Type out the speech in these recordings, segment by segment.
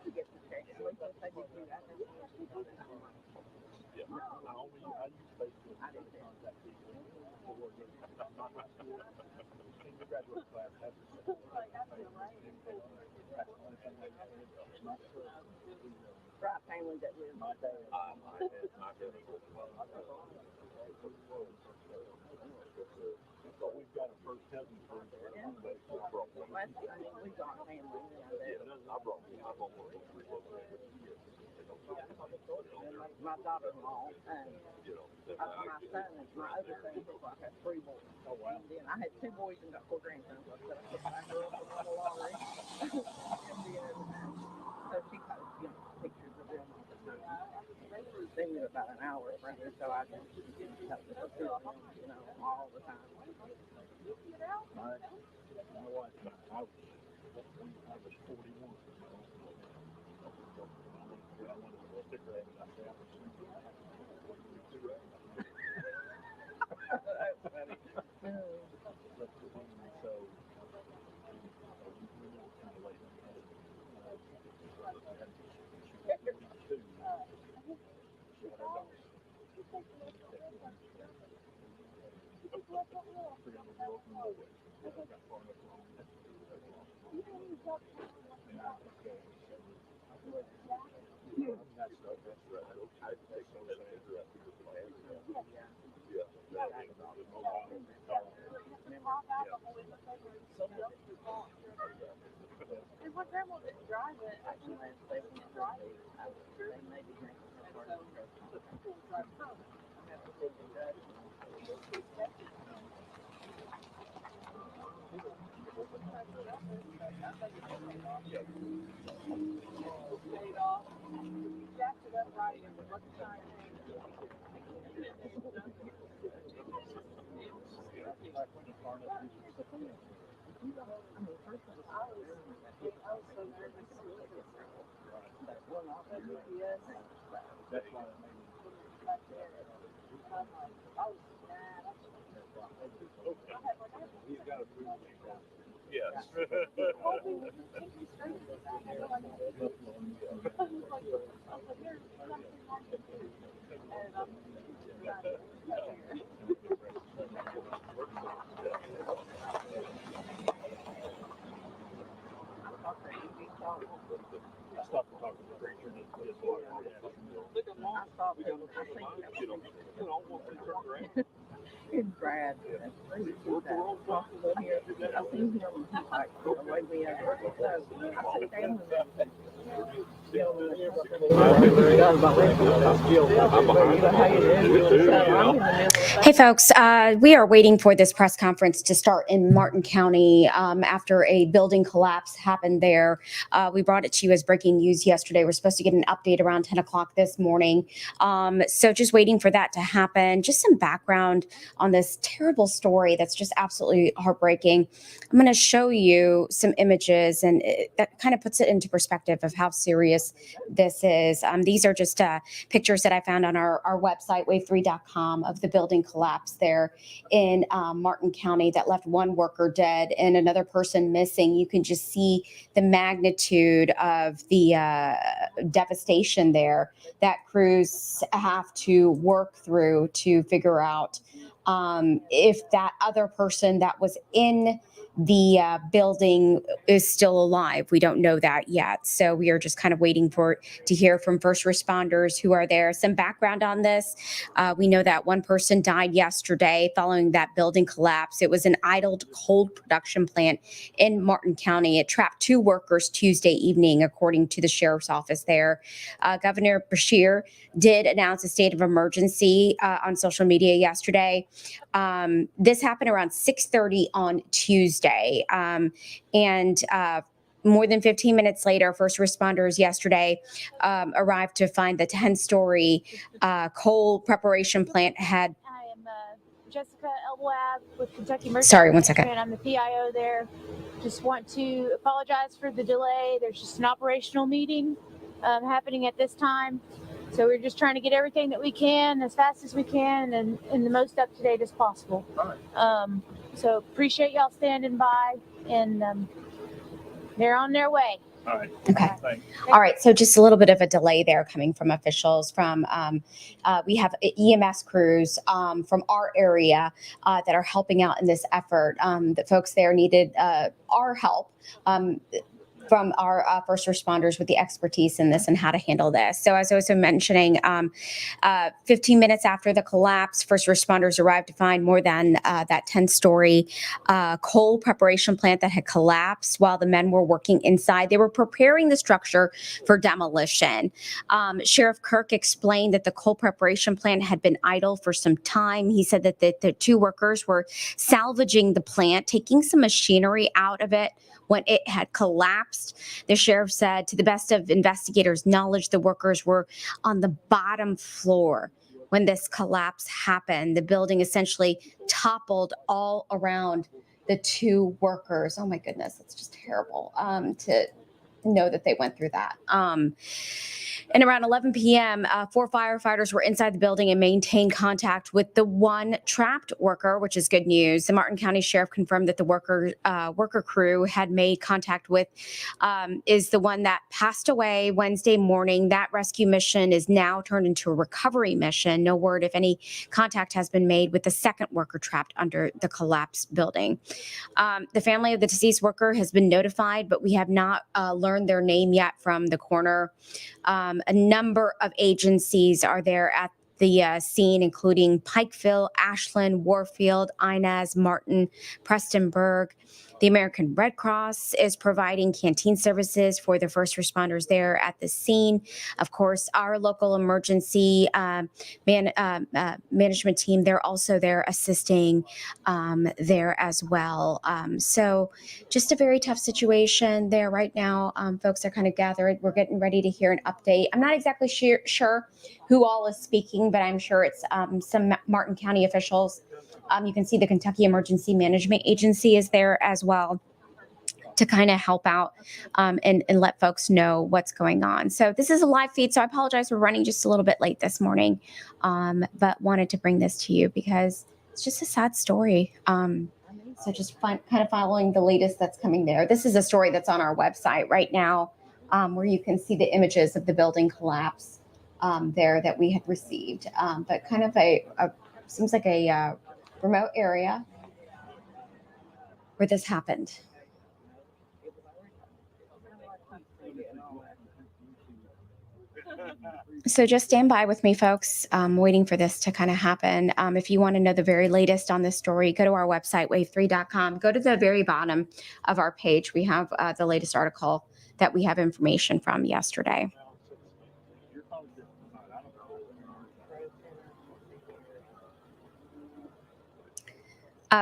forget to check. I did do that. Yeah, I use Facebook to contact people for not high school, senior graduate class. Right family that lives. My dad. So we've got a first cousin for there. Yeah. We got family. I brought one. My daughter-in-law, my son and my other son, I had 3 boys. Oh, wow. And then I had 2 boys and got 4 grandsons. I grew up with a lottery. And then, so she posts, pictures of them all the time. They live about an hour from here, so I just help them, all the time. My wife and I was 41. I wanted to stick around and I said, That's funny. So, And my grandma didn't drive it. Actually, they can't drive it. that's why it made me. He's got a food. Yes. I stopped talking to the preacher and just walked around. Here's Brad. Possible here. I seen him like way we over. So I sit down with him. Hey folks, we are waiting for this press conference to start in Martin County after a building collapse happened there. We brought it to you as breaking news yesterday. We're supposed to get an update around 10 o'clock this morning. So just waiting for that to happen. Just some background on this terrible story that's just absolutely heartbreaking. I'm going to show you some images, and that kind of puts it into perspective of how serious this is. These are just pictures that I found on our website, wave3.com, of the building collapse there in Martin County that left one worker dead and another person missing. You can just see the magnitude of the devastation there that crews have to work through to figure out if that other person that was in the building is still alive. We don't know that yet. So we are just kind of waiting to hear from first responders who are there. Some background on this. We know that one person died yesterday following that building collapse. It was an idled cold production plant in Martin County. It trapped 2 workers Tuesday evening, according to the sheriff's office there. Governor Beshear did announce a state of emergency on social media yesterday. This happened around 6:30 on Tuesday. And more than 15 minutes later, first responders yesterday arrived to find the 10-story coal preparation plant had. I am Jessica Elwab with Kentucky Emergency. Sorry, one second. I'm the PIO there. Just want to apologize for the delay. There's just an operational meeting happening at this time. So we're just trying to get everything that we can as fast as we can and the most up to date as possible. So appreciate y'all standing by, and they're on their way. All right. Okay. Thanks. All right. So just a little bit of a delay there coming from officials from, we have EMS crews from our area that are helping out in this effort. The folks there needed our help. From our first responders with the expertise in this and how to handle this. So as I was mentioning, 15 minutes after the collapse, first responders arrived to find more than that 10-story coal preparation plant that had collapsed while the men were working inside. They were preparing the structure for demolition. Sheriff Kirk explained that the coal preparation plant had been idle for some time. He said that the two workers were salvaging the plant, taking some machinery out of it when it had collapsed. The sheriff said, to the best of investigators' knowledge, the workers were on the bottom floor when this collapse happened. The building essentially toppled all around the two workers. Oh my goodness, it's just terrible to know that they went through that. And around 11 p.m., 4 firefighters were inside the building and maintained contact with the one trapped worker, which is good news. The Martin County Sheriff confirmed that the worker crew had made contact with is the one that passed away Wednesday morning. That rescue mission is now turned into a recovery mission. No word if any contact has been made with the second worker trapped under the collapsed building. The family of the deceased worker has been notified, but we have not learned their name yet from the coroner. A number of agencies are there at the scene, including Pikeville, Ashland, Warfield, Inez, Martin, Prestonburg. The American Red Cross is providing canteen services for the first responders there at the scene. Of course, our local emergency management team, they're also there assisting there as well. So just a very tough situation there right now. Folks are kind of gathered. We're getting ready to hear an update. I'm not exactly sure who all is speaking, but I'm sure it's some Martin County officials. You can see the Kentucky Emergency Management Agency is there as well to kind of help out and let folks know what's going on. So this is a live feed, so I apologize for running just a little bit late this morning, but wanted to bring this to you because it's just a sad story. So just kind of following the latest that's coming there. This is a story that's on our website right now where you can see the images of the building collapse there that we had received, but kind of seems like a remote area where this happened. So just stand by with me, folks. Waiting for this to kind of happen. If you want to know the very latest on this story, go to our website, wave3.com. Go to the very bottom of our page. We have the latest article that we have information from yesterday.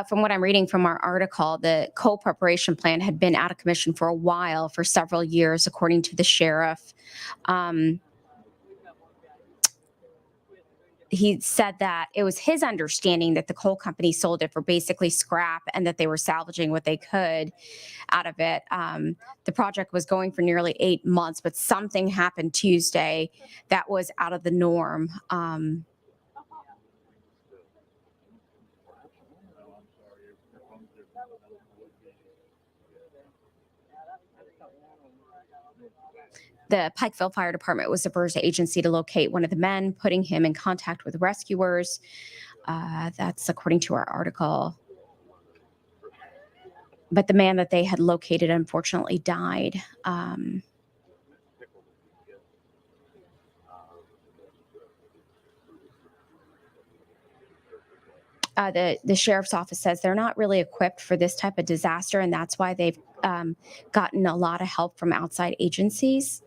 From what I'm reading from our article, the coal preparation plant had been out of commission for a while, for several years, according to the sheriff. He said that it was his understanding that the coal company sold it for basically scrap and that they were salvaging what they could out of it. The project was going for nearly 8 months, but something happened Tuesday that was out of the norm. The Pikeville Fire Department was the first agency to locate one of the men, putting him in contact with rescuers. That's according to our article. But the man that they had located unfortunately died. The sheriff's office says they're not really equipped for this type of disaster, and that's why they've gotten a lot of help from outside agencies.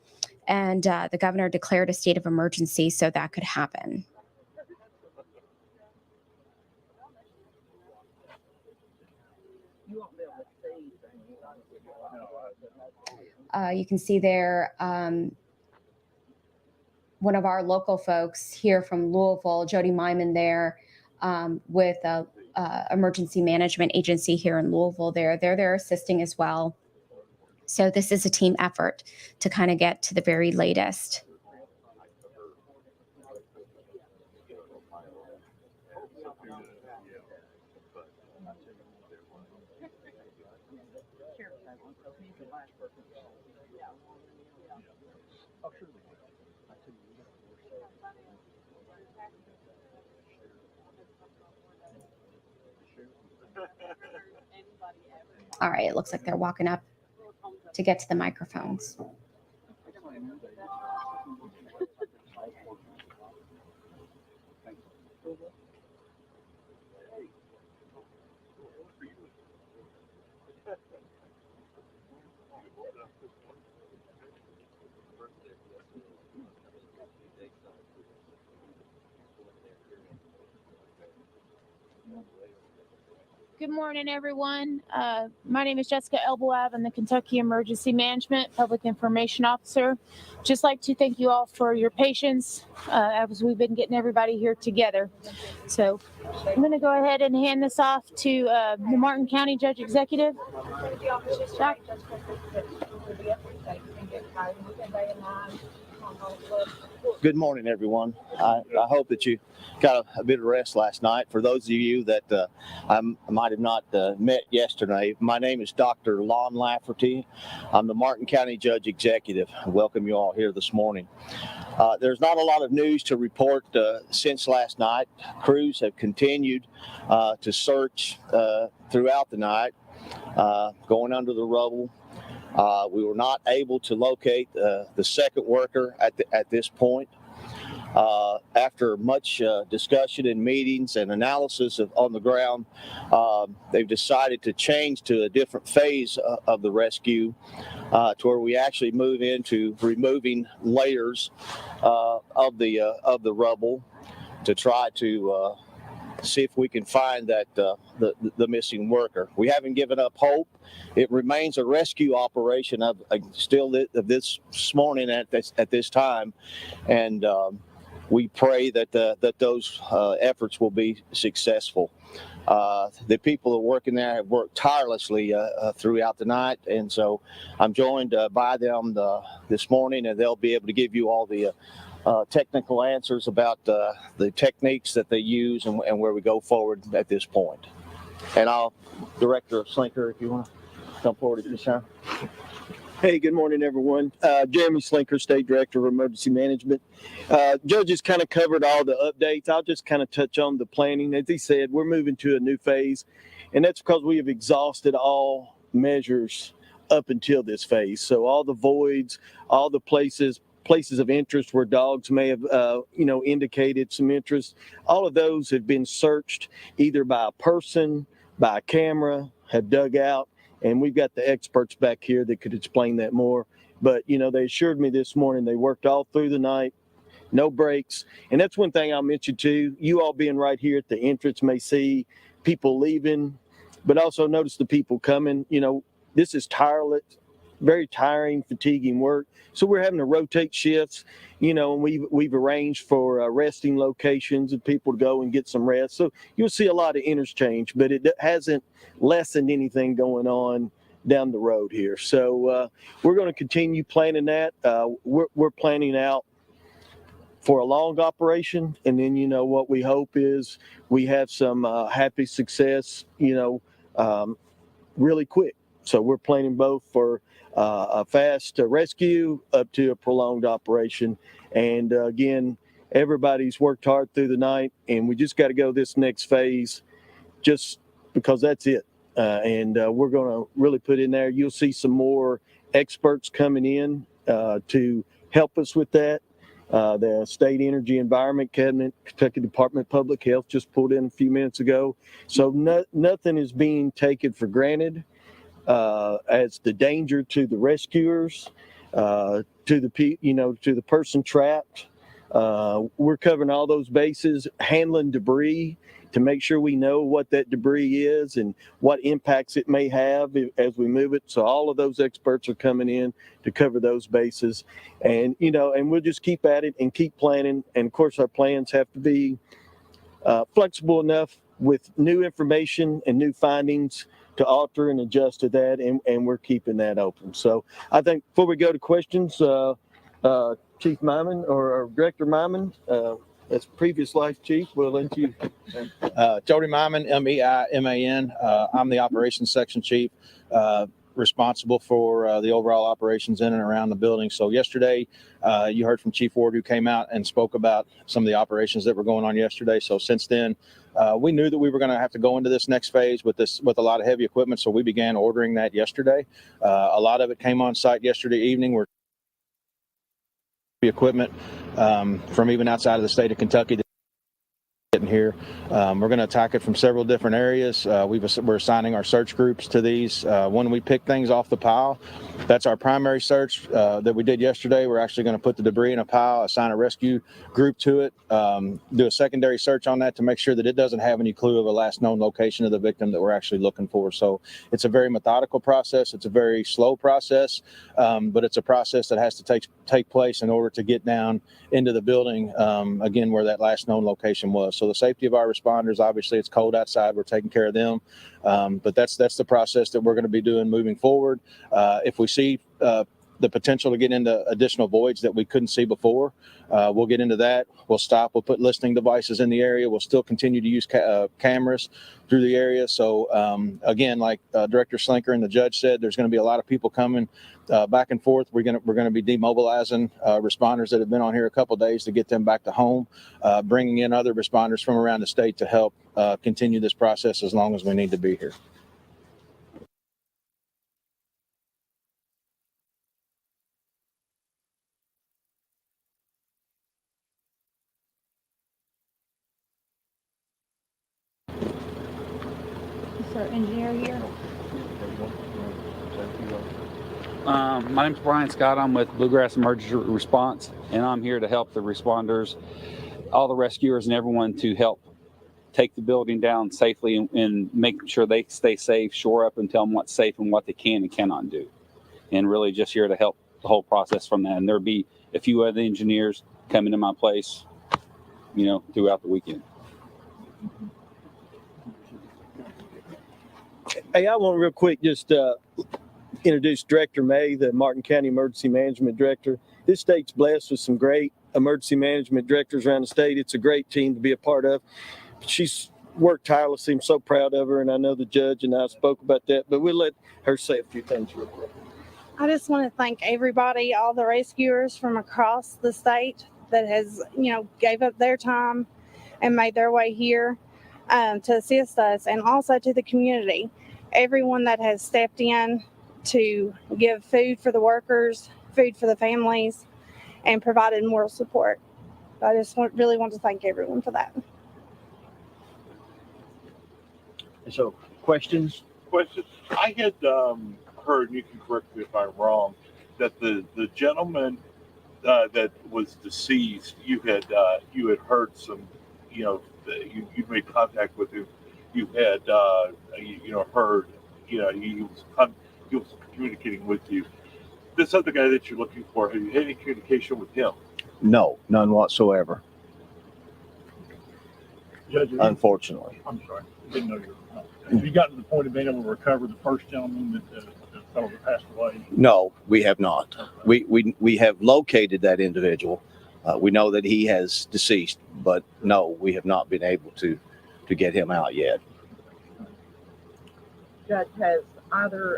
And the governor declared a state of emergency so that could happen. You can see there one of our local folks here from Louisville, Jody Myman there with a emergency management agency here in Louisville there. They're there assisting as well. So this is a team effort to kind of get to the very latest. So he's the last person. Yeah. Oh, sure they will. I tell you, we're gonna force it. All right, it looks like they're walking up to get to the microphones. Good morning, everyone. My name is Jessica Elboab. I'm the Kentucky Emergency Management Public Information Officer. Just like to thank you all for your patience as we've been getting everybody here together. So I'm going to go ahead and hand this off to the Martin County Judge Executive. Jack. Good morning, everyone. I hope that you got a bit of rest last night. For those of you that I might have not met yesterday, my name is Dr. Lon Lafferty. I'm the Martin County Judge Executive. I welcome you all here this morning. There's not a lot of news to report since last night. Crews have continued to search throughout the night, going under the rubble. We were not able to locate the second worker at this point. After much discussion and meetings and analysis on the ground, they've decided to change to a different phase of the rescue to where we actually move into removing layers of the rubble to try to see if we can find that the missing worker. We haven't given up hope. It remains a rescue operation of this morning at this time, and we pray that those efforts will be successful. The people that are working there have worked tirelessly throughout the night, and so I'm joined by them this morning, and they'll be able to give you all the technical answers about the techniques that they use and where we go forward at this point. And I'll, Director Slinker, if you want to come forward at this time. Hey, good morning, everyone. Jeremy Slinker, State Director of Emergency Management. Judge has kind of covered all the updates. I'll just kind of touch on the planning. As he said, we're moving to a new phase, and that's because we have exhausted all measures up until this phase. So all the voids, all the places of interest where dogs may have, indicated some interest, all of those have been searched either by a person, by a camera, have dug out. And we've got the experts back here that could explain that more. But, they assured me this morning they worked all through the night, no breaks. And that's one thing I'll mention too. You all being right here at the entrance may see people leaving, but also notice the people coming. This is tireless, very tiring, fatiguing work. So we're having to rotate shifts, and we've arranged for resting locations and people to go and get some rest. So you'll see a lot of interchange, but it hasn't lessened anything going on down the road here. So we're going to continue planning that. We're planning out for a long operation, and then what we hope is we have some happy success, really quick. So we're planning both for a fast rescue up to a prolonged operation. And again, everybody's worked hard through the night, and we just got to go this next phase just because that's it. And we're going to really put in there. You'll see some more experts coming in to help us with that. The State Energy Environment Cabinet, Kentucky Department of Public Health just pulled in a few minutes ago. So nothing is being taken for granted. As the danger to the rescuers, to the person trapped. We're covering all those bases, handling debris to make sure we know what that debris is and what impacts it may have as we move it. So all of those experts are coming in to cover those bases, and and we'll just keep at it and keep planning. And of course, our plans have to be flexible enough with new information and new findings to alter and adjust to that, and we're keeping that open. So I think before we go to questions, Chief Myman or Director Myman, as previous life chief, we'll let you. Jody Myman, M-E-I-M-A-N. I'm the operations section chief. responsible for the overall operations in and around the building. So yesterday, you heard from Chief Ward, who came out and spoke about some of the operations that were going on yesterday. So since then, we knew that we were going to have to go into this next phase with a lot of heavy equipment. So we began ordering that yesterday. A lot of it came on site yesterday evening. We're equipment from even outside of the state of Kentucky getting here. We're going to attack it from several different areas. We're assigning our search groups to these. When we pick things off the pile, that's our primary search that we did yesterday. We're actually going to put the debris in a pile, assign a rescue group to it, do a secondary search on that to make sure that it doesn't have any clue of a last known location of the victim that we're actually looking for. So it's a very methodical process. It's a very slow process, but it's a process that has to take place in order to get down into the building, again, where that last known location was. So the safety of our responders, obviously it's cold outside, we're taking care of them. But that's the process that we're going to be doing moving forward. If we see the potential to get into additional voids that we couldn't see before, we'll get into that. We'll stop. We'll put listening devices in the area. We'll still continue to use cameras through the area. So again, like Director Slinker and the judge said, there's going to be a lot of people coming back and forth. We're going to be demobilizing responders that have been on here a couple of days to get them back to home, bringing in other responders from around the state to help continue this process as long as we need to be here. Is our engineer here? My name's Brian Scott. I'm with Bluegrass Emergency Response, and I'm here to help the responders, all the rescuers, and everyone to help take the building down safely and make sure they stay safe, shore up, and tell them what's safe and what they can and cannot do. And really just here to help the whole process from that. And there'll be a few other engineers coming to my place, throughout the weekend. Hey, I want real quick just introduce Director May, the Martin County Emergency Management Director. This state's blessed with some great emergency management directors around the state. It's a great team to be a part of. She's worked tirelessly. I'm so proud of her, and I know the judge and I spoke about that, but we'll let her say a few things real quick. I just want to thank everybody, all the rescuers from across the state that has, gave up their time and made their way here to assist us, and also to the community. Everyone that has stepped in to give food for the workers, food for the families, and provided moral support. I just really want to thank everyone for that. So, questions? I had heard, and you can correct me if I'm wrong, that the gentleman that was deceased, you had heard some, you made contact with him. You had heard, he was communicating with you. This other guy that you're looking for, have you had any communication with him? No, none whatsoever. Judge, Unfortunately. I'm sorry, I didn't know you were. Have you gotten to the point of being able to recover the first gentleman that fellow that passed away? No, we have not. We have located that individual. We know that he has deceased, but no, we have not been able to get him out yet. Judge, has either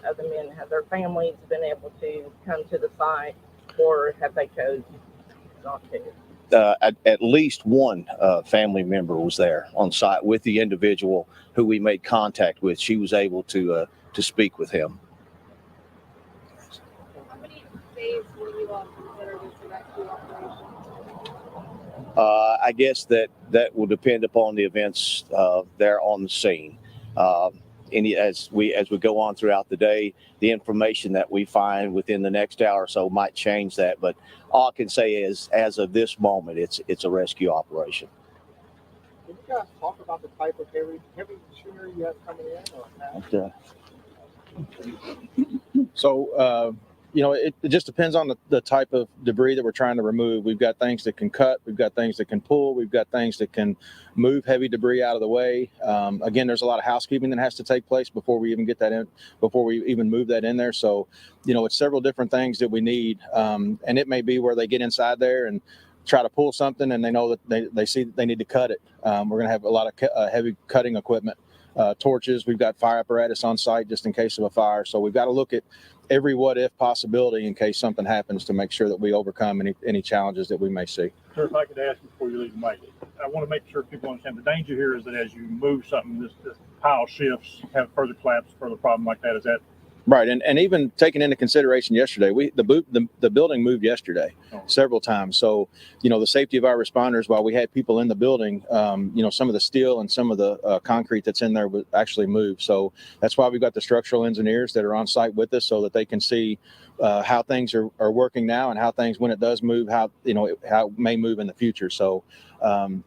of the men, have their families been able to come to the site, or have they chosen not to? At least one family member was there on site with the individual who we made contact with. She was able to speak with him. How many days will you all consider this a rescue operation? I guess that will depend upon the events there on the scene. As we go on throughout the day, the information that we find within the next hour or so might change that. But all I can say is, as of this moment, it's a rescue operation. Can you guys talk about the type of heavy machinery you have coming in? So, it just depends on the type of debris that we're trying to remove. We've got things that can cut. We've got things that can pull. We've got things that can move heavy debris out of the way. Again, there's a lot of housekeeping that has to take place before we even get that in, before we even move that in there. So, it's several different things that we need. And it may be where they get inside there and try to pull something and they know that they see that they need to cut it. We're going to have a lot of heavy cutting equipment torches. We've got fire apparatus on site just in case of a fire. So we've got to look at every what if possibility in case something happens to make sure that we overcome any challenges that we may see. Sir, if I could ask before you leave the mic, I want to make sure people understand the danger here is that as you move something, this pile shifts, have further collapse, further problem like that. Is that right? And even taking into consideration yesterday, the building moved yesterday several times. So, the safety of our responders, while we had people in the building, some of the steel and some of the concrete that's in there was actually moved. So that's why we've got the structural engineers that are on site with us so that they can see how things are working now and how things, when it does move, how it may move in the future. So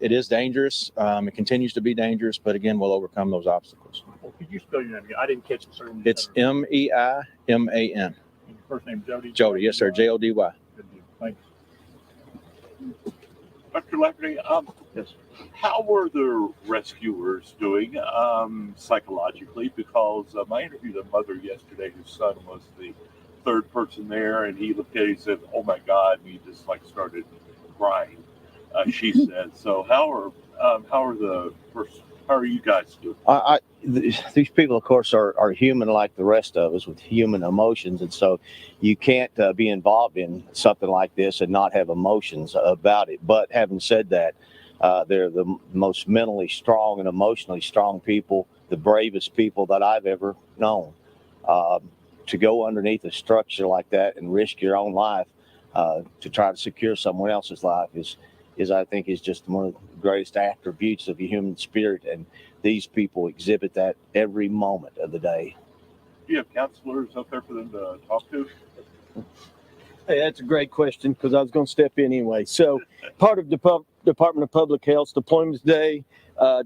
it is dangerous. It continues to be dangerous, but again, we'll overcome those obstacles. well, could you spell your name again? I didn't catch it, sir. It's MEIMAN. And your first name, Jody? Jody, yes, sir. JODY. Good deal. Thanks. Dr. Lafferty, Yes. how were the rescuers doing psychologically? Because I interviewed a mother yesterday whose son was the third person there, and he looked at it and said, "Oh my God," and he just started crying. She said. So how are you guys doing? These people, of course, are human like the rest of us with human emotions. And so you can't be involved in something like this and not have emotions about it. But having said that, they're the most mentally strong and emotionally strong people, the bravest people that I've ever known. To go underneath a structure like that and risk your own life to try to secure someone else's life is I think is just one of the greatest attributes of the human spirit, and these people exhibit that every moment of the day. Do you have counselors up there for them to talk to? Hey, that's a great question because I was going to step in anyway. So part of the Department of Public Health's Deployments Day,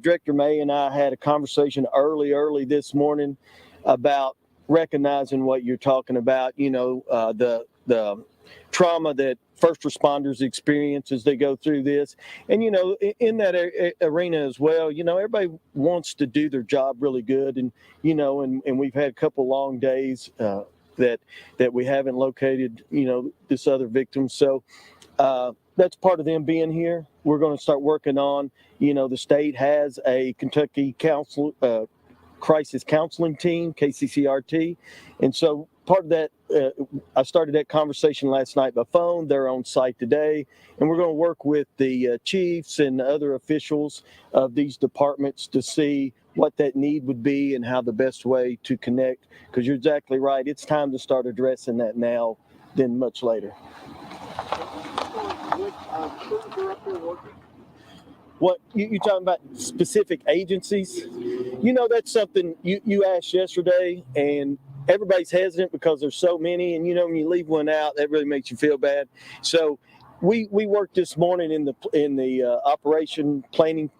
Director May and I had a conversation early this morning about recognizing what you're talking about, the trauma that first responders experience as they go through this. And, in that arena as well, everybody wants to do their job really good. And, and we've had a couple long days that we haven't located, this other victim. So that's part of them being here. We're going to start working on, the state has a Kentucky crisis counseling team, KCCRT. And so part of that, I started that conversation last night by phone. They're on site today. And we're going to work with the chiefs and other officials of these departments to see what that need would be and how the best way to connect. Because you're exactly right. It's time to start addressing that now than much later. What you talking about specific agencies? That's something you asked yesterday, and everybody's hesitant because there's so many. And when you leave one out, that really makes you feel bad. So we worked this morning in the operation planning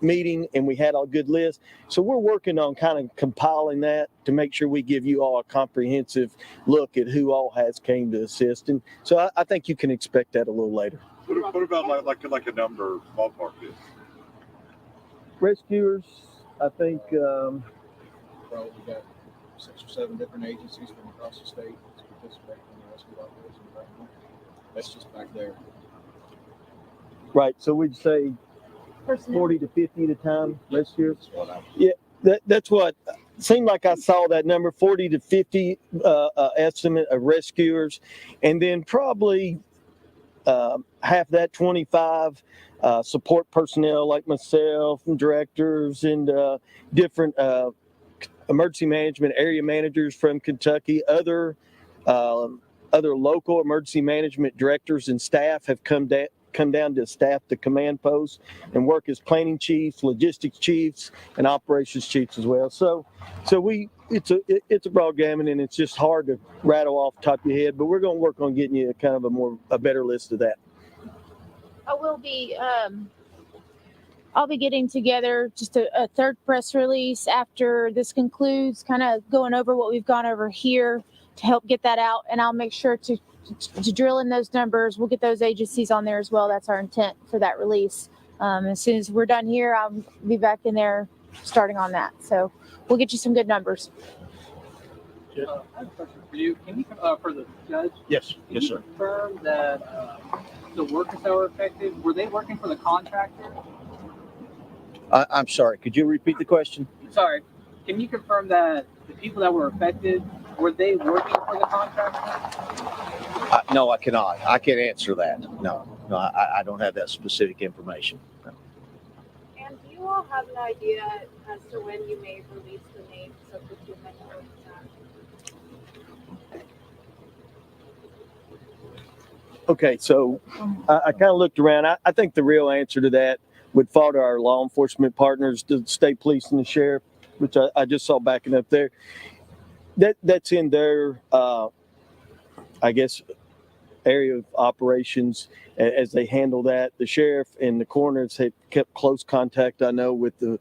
meeting, and we had a good list. So we're working on kind of compiling that to make sure we give you all a comprehensive look at who all has came to assist. And so I think you can expect that a little later. What about like a number ballpark is? Rescuers, I think. Probably got 6 or 7 different agencies from across the state to participate in the rescue operation right now. That's just back there. Right. So we'd say 40 to 50 at a time, rescuers. Yeah, that's what seemed like I saw that number, 40 to 50 estimate of rescuers, and then probably half that, 25 support personnel like myself and directors and different emergency management area managers from Kentucky. Other local emergency management directors and staff have come down to staff the command post and work as planning chiefs, logistics chiefs, and operations chiefs as well. So it's a broad gamut, and it's just hard to rattle off the top of your head. But we're going to work on getting you kind of a better list of that. I will be. I'll be getting together just a third press release after this concludes, kind of going over what we've gone over here to help get that out, and I'll make sure to drill in those numbers. We'll get those agencies on there as well. That's our intent for that release. As soon as we're done here, I'll be back in there starting on that. So we'll get you some good numbers. I have a question for you. Can you, for the judge? Yes, Can you confirm that the workers that were affected, were they working for the contractor? I'm sorry. Could you repeat the question? Sorry. Can you confirm that the people that were affected, were they working for the contractor? No, I cannot. I can't answer that. No, I don't have that specific information. No. And do you all have an idea as to when you may release the names of the 2 men who were attacked? Okay, so I kind of looked around. I think the real answer to that would fall to our law enforcement partners, the state police and the sheriff, which I just saw backing up there. That's in their, I guess, area of operations as they handle that. The sheriff and the coroners have kept close contact, I know, with the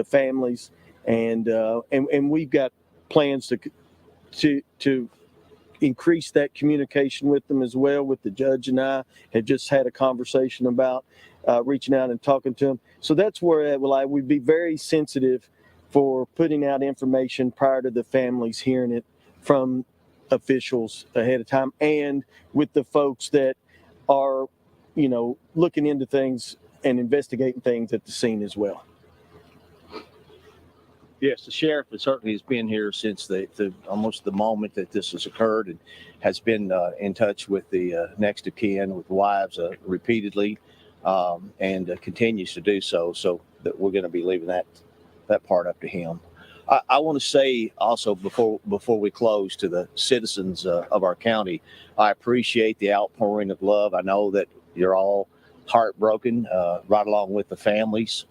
families, and we've got plans to increase that communication with them as well. With the judge and I had just had a conversation about reaching out and talking to them. So that's where we'd be very sensitive for putting out information prior to the families hearing it from officials ahead of time, and with the folks that are, looking into things and investigating things at the scene as well. Yes, the sheriff certainly has been here since the almost the moment that this has occurred, and has been in touch with the next of kin, with wives repeatedly, and continues to do so. So that we're going to be leaving that part up to him. I want to say also before we close, to the citizens of our county, I appreciate the outpouring of love. I know that you're all heartbroken, right along with the families.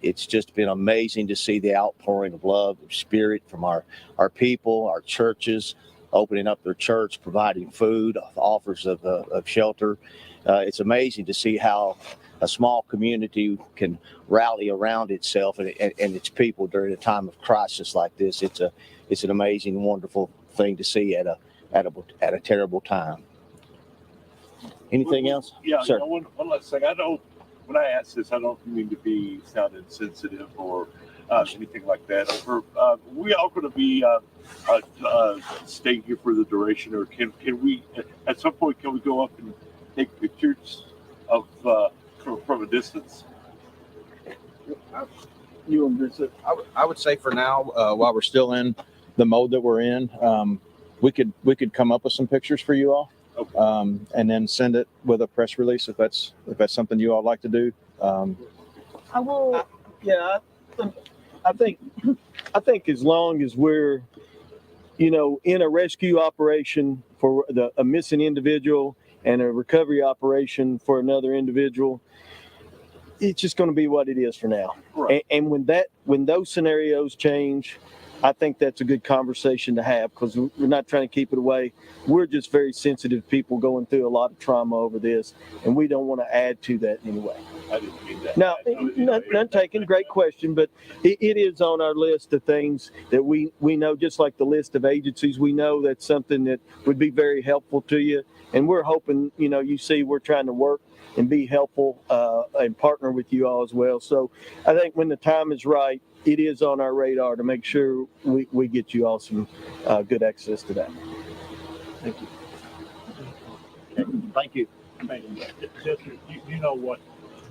It's just been amazing to see the outpouring of love, of spirit from our people, our churches, opening up their church, providing food, offers of shelter. It's amazing to see how a small community can rally around itself and its people during a time of crisis like this. It's an amazing, wonderful thing to see at a terrible time. Anything else? Yeah, sir. One last thing. When I ask this, I don't mean to sound insensitive or anything like that. We all going to be staying here for the duration, or can we at some point can we go up and take pictures of from a distance? You and visit. I would say for now, while we're still in the mode that we're in, we could come up with some pictures for you all. Okay. And then send it with a press release if that's something you all like to do. I will. I think as long as we're, in a rescue operation for a missing individual and a recovery operation for another individual, it's just going to be what it is for now. Right. And when those scenarios change, I think that's a good conversation to have, because we're not trying to keep it away. We're just very sensitive people going through a lot of trauma over this, and we don't want to add to that in any way. I didn't mean that. Now, none taken. Great question, but it is on our list of things that we know, just like the list of agencies. We know that's something that would be very helpful to you, and we're hoping, you see, we're trying to work and be helpful and partner with you all as well. So I think when the time is right, it is on our radar to make sure we get you all some good access to that. Thank you. Okay. Thank you. You know what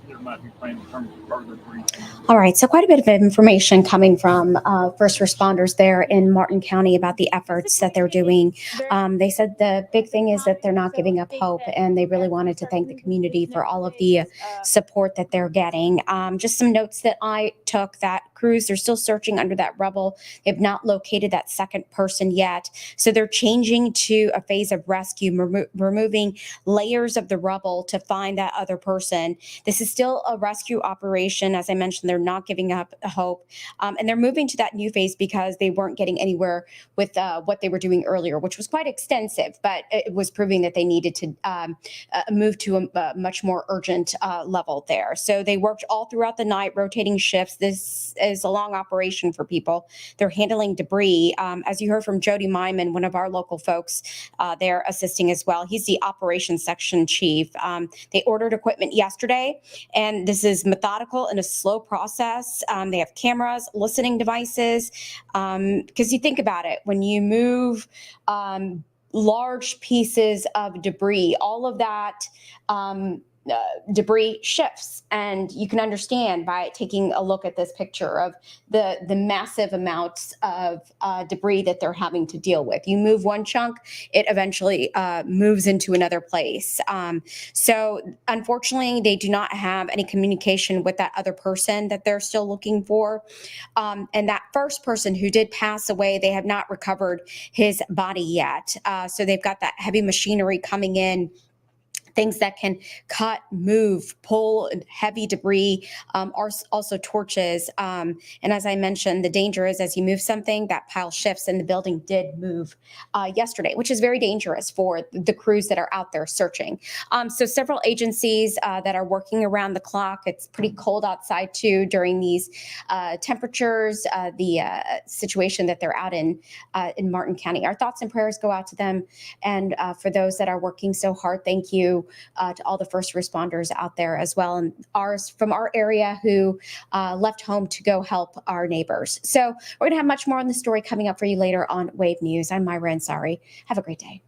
there might be planned in terms of further briefing? All right, so quite a bit of information coming from first responders there in Martin County about the efforts that they're doing. They said the big thing is that they're not giving up hope, and they really wanted to thank the community for all of the support that they're getting. Just some notes that I took: that crews, they're still searching under that rubble. They've not located that second person yet. So they're changing to a phase of rescue, removing layers of the rubble to find that other person. This is still a rescue operation. As I mentioned, they're not giving up hope. And they're moving to that new phase because they weren't getting anywhere with what they were doing earlier, which was quite extensive, but it was proving that they needed to move to a much more urgent level there. So they worked all throughout the night, rotating shifts. This is a long operation for people. They're handling debris. As you heard from Jody Myman, one of our local folks, they're assisting as well. He's the operations section chief. They ordered equipment yesterday, and this is methodical and a slow process. They have cameras, listening devices, because you think about it, when you move large pieces of debris, all of that debris shifts. And you can understand by taking a look at this picture of the massive amounts of debris that they're having to deal with. You move one chunk, it eventually moves into another place. So unfortunately, they do not have any communication with that other person that they're still looking for. And that first person who did pass away, they have not recovered his body yet. So they've got that heavy machinery coming in, things that can cut, move, pull heavy debris, also torches. And as I mentioned, the danger is as you move something, that pile shifts, and the building did move yesterday, which is very dangerous for the crews that are out there searching. So several agencies that are working around the clock. It's pretty cold outside too during these temperatures, the situation that they're out in Martin County. Our thoughts and prayers go out to them. And for those that are working so hard, thank you to all the first responders out there as well, and ours from our area who left home to go help our neighbors. So we're going to have much more on the story coming up for you later on Wave News. I'm Myra Ansari. Have a great day.